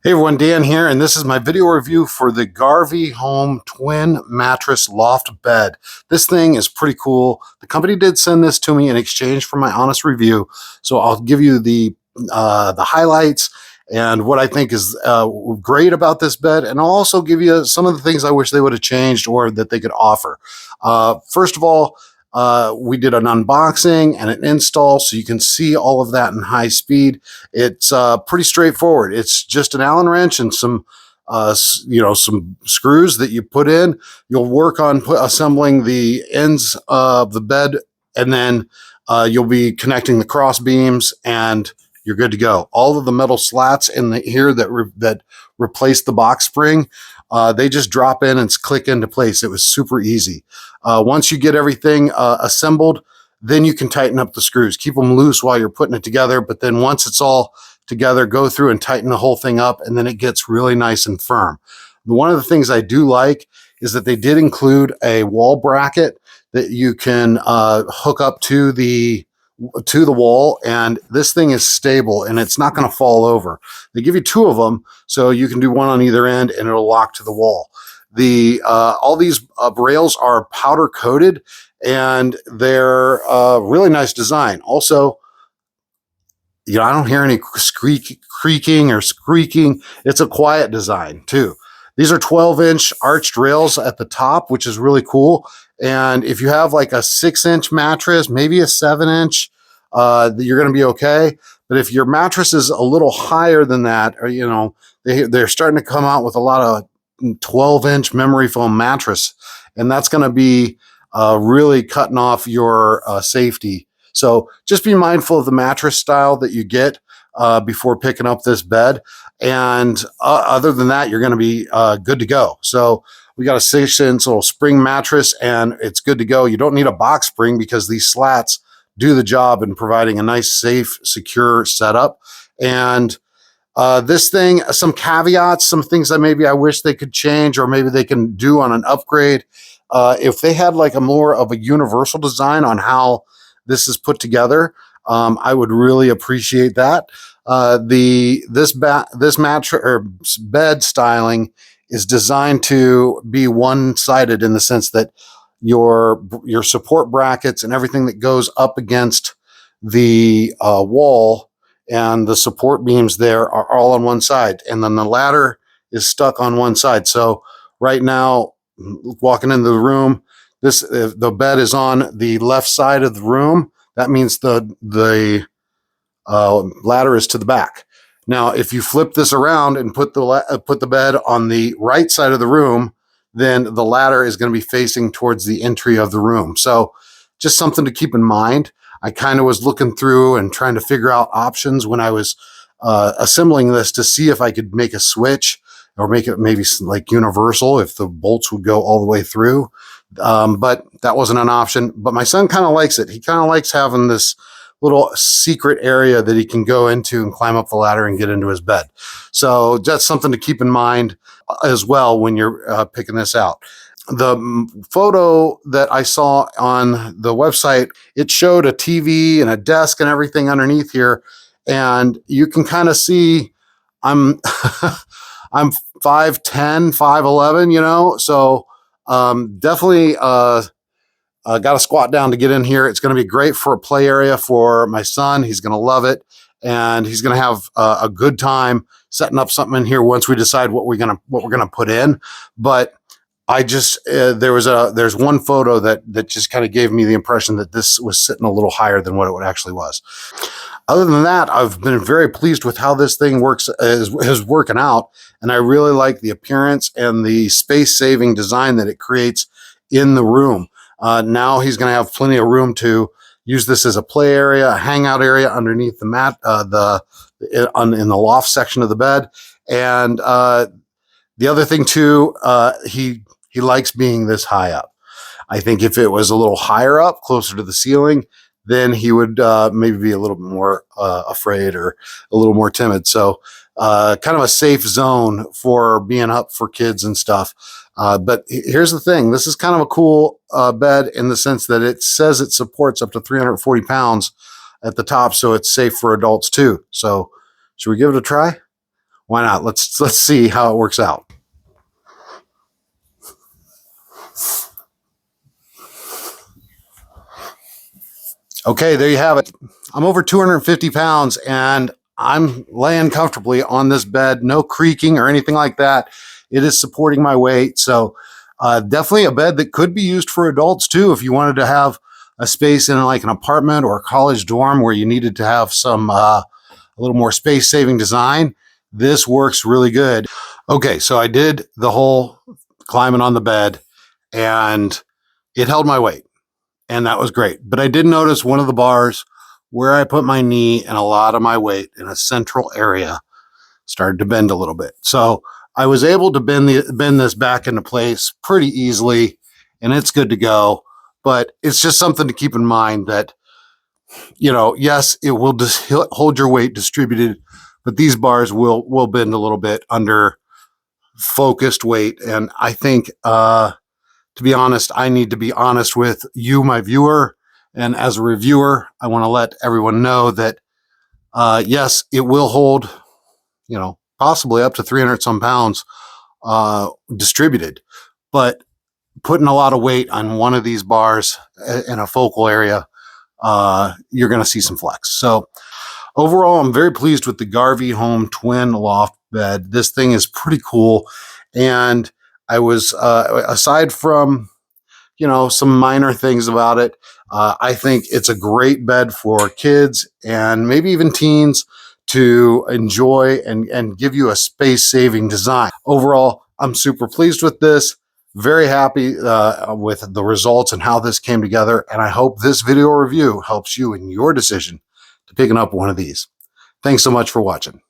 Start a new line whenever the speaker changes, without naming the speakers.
Hey everyone, Dan here, and this is my video review for the GarveeHome Twin Mattress Loft Bed. This thing is pretty cool. The company did send this to me in exchange for my honest review, so I'll give you the highlights and what I think is great about this bed, and I'll also give you some of the things I wish they would have changed or that they could offer. First of all, we did an unboxing and an install, so you can see all of that in high speed. It's pretty straightforward. It's just an Allen wrench and some some screws that you put in. You'll work on assembling the ends of the bed, and then you'll be connecting the cross beams, and you're good to go. All of the metal slats in here that replace the box spring, they just drop in and click into place. It was super easy. Once you get everything assembled, then you can tighten up the screws. Keep them loose while you're putting it together, but then once it's all together, go through and tighten the whole thing up, and then it gets really nice and firm. One of the things I do like is that they did include a wall bracket that you can hook up to the wall, and this thing is stable and it's not going to fall over. They give you two of them, so you can do one on either end and it'll lock to the wall. All these rails are powder coated, and they're really nice design. Also, I don't hear any creaking or squeaking. It's a quiet design too. These are 12-inch arched rails at the top, which is really cool. And if you have like a 6-inch mattress, maybe a 7-inch, you're going to be okay. But if your mattress is a little higher than that, or they're starting to come out with a lot of 12-inch memory foam mattress, and that's going to be really cutting off your safety. So just be mindful of the mattress style that you get before picking up this bed. And other than that, you're going to be good to go. So we got a 6-inch little spring mattress, and it's good to go. You don't need a box spring because these slats do the job in providing a nice, safe, secure setup. And this thing, some caveats, some things that maybe I wish they could change, or maybe they can do on an upgrade. If they had like a more of a universal design on how this is put together, I would really appreciate that. This mattress or bed styling is designed to be one-sided in the sense that your support brackets and everything that goes up against the wall and the support beams there are all on one side, and then the ladder is stuck on one side. So right now, walking into the room, the bed is on the left side of the room. That means the ladder is to the back. Now, if you flip this around and put the bed on the right side of the room, then the ladder is going to be facing towards the entry of the room. So just something to keep in mind. I kind of was looking through and trying to figure out options when I was assembling this to see if I could make a switch or make it maybe like universal, if the bolts would go all the way through. But that wasn't an option. But my son kind of likes it. He kind of likes having this little secret area that he can go into and climb up the ladder and get into his bed. So that's something to keep in mind as well when you're picking this out. The photo that I saw on the website, it showed a TV and a desk and everything underneath here. And you can kind of see I'm I'm 5'10", 5'11", so definitely got to squat down to get in here. It's going to be great for a play area for my son. He's going to love it, and he's going to have a good time setting up something in here once we decide what we're gonna put in. But I just there's one photo that just kind of gave me the impression that this was sitting a little higher than what it actually was. Other than that, I've been very pleased with how this thing is working out, and I really like the appearance and the space-saving design that it creates in the room. Now he's going to have plenty of room to use this as a play area, a hangout area underneath the mat, in the loft section of the bed. And the other thing too, he likes being this high up. I think if it was a little higher up, closer to the ceiling, then he would maybe be a little bit more afraid or a little more timid. So kind of a safe zone for being up for kids and stuff. But here's the thing. This is kind of a cool bed in the sense that it says it supports up to 340 pounds at the top, so it's safe for adults too. So should we give it a try? Why not? Let's see how it works out. Okay, there you have it. I'm over 250 pounds and I'm laying comfortably on this bed, no creaking or anything like that. It is supporting my weight. So definitely a bed that could be used for adults too. If you wanted to have a space in like an apartment or a college dorm where you needed to have some a little more space saving design, this works really good. Okay, so I did the whole climbing on the bed and it held my weight and that was great. But I did notice one of the bars where I put my knee and a lot of my weight in a central area started to bend a little bit. So I was able to bend this back into place pretty easily, and it's good to go. But it's just something to keep in mind that, you know, yes, it will just hold your weight distributed, but these bars will bend a little bit under focused weight. And I think, to be honest, I need to be honest with you, my viewer. And as a reviewer, I want to let everyone know that, yes, it will hold, you know, possibly up to 300 some pounds distributed, but putting a lot of weight on one of these bars in a focal area, you're going to see some flex. So overall, I'm very pleased with the GarveeHome Twin Loft Bed. This thing is pretty cool. And I was, aside from, you know, some minor things about it, I think it's a great bed for kids and maybe even teens to enjoy and give you a space-saving design. Overall, I'm super pleased with this. Very happy with the results and how this came together. And I hope this video review helps you in your decision to picking up one of these. Thanks so much for watching.